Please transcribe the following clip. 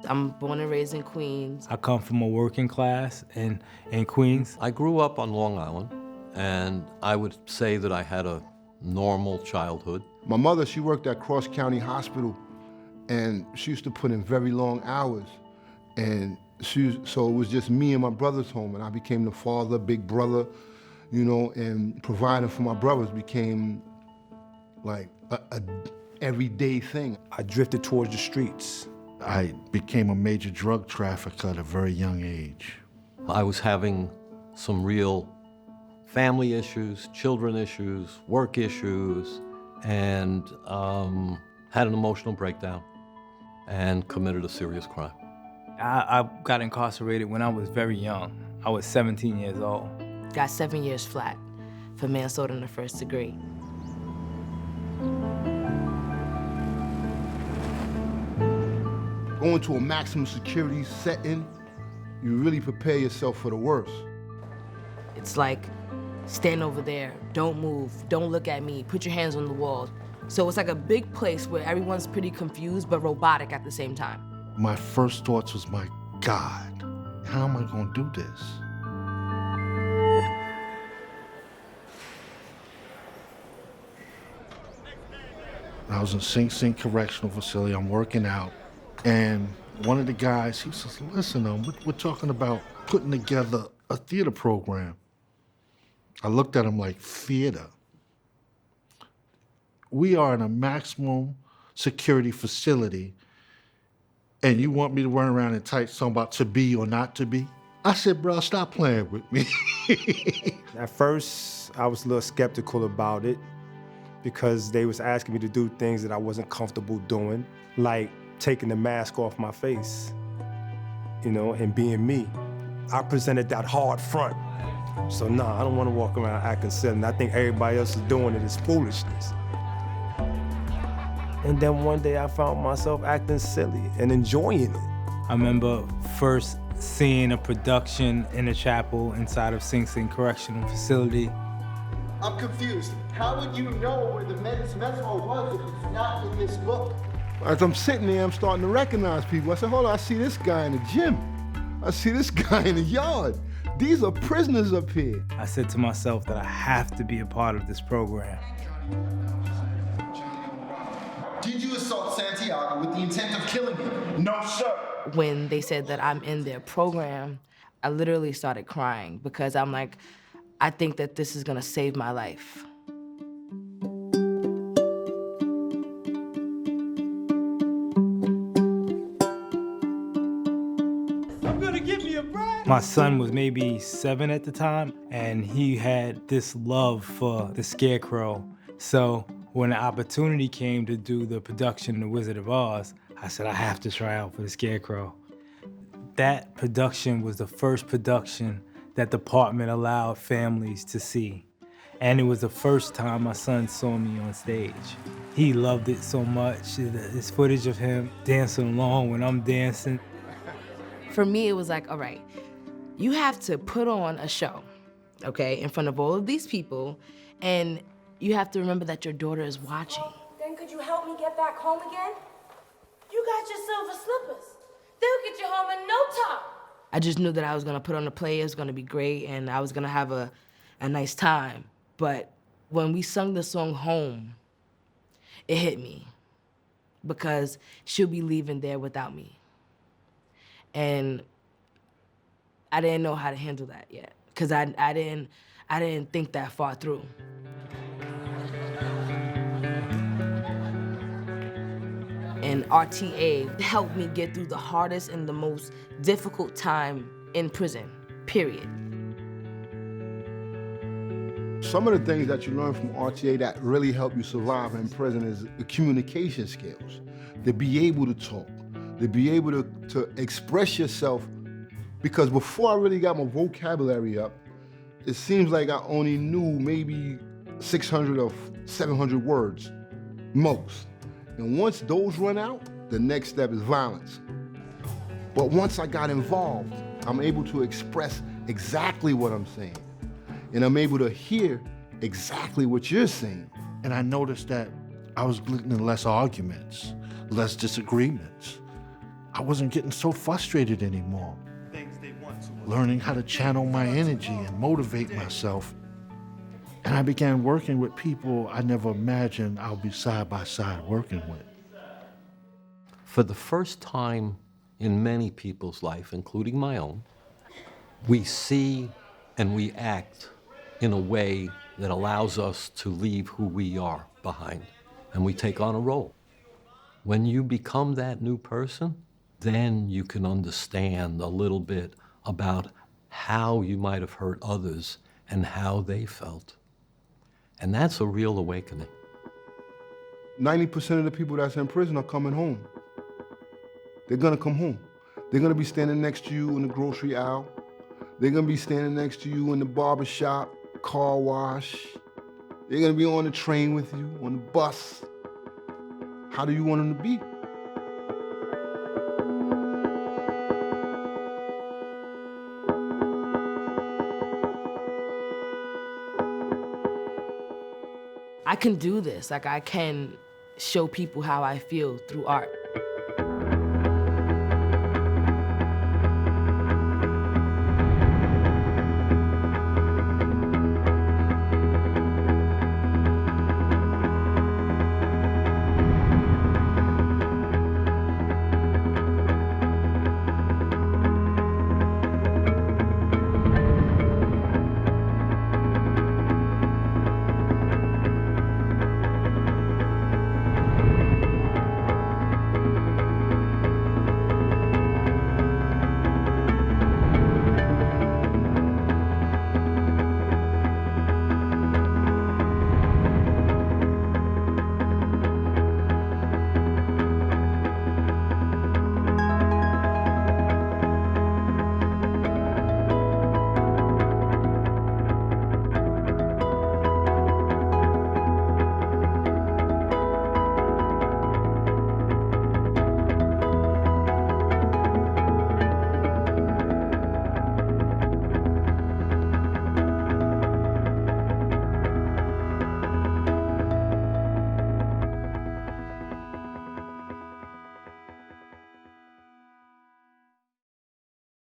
I'm born and raised in Queens. I come from a working class in Queens. I grew up on Long Island, and I would say that I had a normal childhood. My mother, she worked at Cross County Hospital, and she used to put in very long hours. And so it was just me and my brothers home, and I became the father, big brother, you know, and providing for my brothers became like a everyday thing. I drifted towards the streets. I became a major drug trafficker at a very young age. I was having some real family issues, children issues, work issues, and had an emotional breakdown and committed a serious crime. I got incarcerated when I was very young. I was 17 years old. Got 7 years flat for manslaughter in the first degree. Going to a maximum security setting, you really prepare yourself for the worst. It's like, stand over there, don't move, don't look at me, put your hands on the wall. So it's like a big place where everyone's pretty confused but robotic at the same time. My first thoughts was, my God, how am I gonna do this? I was in Sing Sing Correctional Facility, I'm working out, and one of the guys, he says, listen, we're talking about putting together a theater program. I looked at him like, theater? We are in a maximum security facility, and you want me to run around and type something about to be or not to be? I said, bro, stop playing with me. At first, I was a little skeptical about it because they was asking me to do things that I wasn't comfortable doing, like taking the mask off my face, you know, and being me. I presented that hard front. So nah, I don't want to walk around acting silly, and I think everybody else is doing it is foolishness. And then one day I found myself acting silly and enjoying it. I remember first seeing a production in a chapel inside of Sing Sing Correctional Facility. I'm confused. How would you know where the men's metaphor was if it's not in this book? As I'm sitting there, I'm starting to recognize people. I said, hold on, I see this guy in the gym. I see this guy in the yard. These are prisoners up here. I said to myself that I have to be a part of this program. Did you assault Santiago with the intent of killing him? No, sir. When they said that I'm in their program, I literally started crying because I'm like, I think that this is gonna save my life. My son was maybe 7 at the time, and he had this love for the Scarecrow. So when the opportunity came to do the production of The Wizard of Oz, I said, I have to try out for the Scarecrow. That production was the first production that the department allowed families to see. And it was the first time my son saw me on stage. He loved it so much. There's footage of him dancing along when I'm dancing. For me, it was like, all right, you have to put on a show, okay, in front of all of these people, and you have to remember that your daughter is watching. Then could you help me get back home again? You got your silver slippers. They'll get you home in no time. I just knew that I was gonna put on a play, it was gonna be great, and I was gonna have a nice time. But when we sung the song Home, it hit me because she'll be leaving there without me. And I didn't know how to handle that yet because I didn't think that far through. And RTA helped me get through the hardest and the most difficult time in prison, period. Some of the things that you learn from RTA that really help you survive in prison is the communication skills, to be able to talk, to be able to express yourself. Because before I really got my vocabulary up, it seems like I only knew maybe 600 or 700 words, most. And once those run out, the next step is violence. But once I got involved, I'm able to express exactly what I'm saying. And I'm able to hear exactly what you're saying. And I noticed that I was getting less arguments, less disagreements. I wasn't getting so frustrated anymore. Learning how to channel my energy and motivate myself. And I began working with people I never imagined I'll be side by side working with. For the first time in many people's life, including my own, we see and we act in a way that allows us to leave who we are behind, and we take on a role. When you become that new person, then you can understand a little bit about how you might have hurt others and how they felt. And that's a real awakening. 90% of the people that's in prison are coming home. They're gonna come home. They're gonna be standing next to you in the grocery aisle. They're gonna be standing next to you in the barber shop, car wash. They're gonna be on the train with you, on the bus. How do you want them to be? I can do this. Like, I can show people how I feel through art.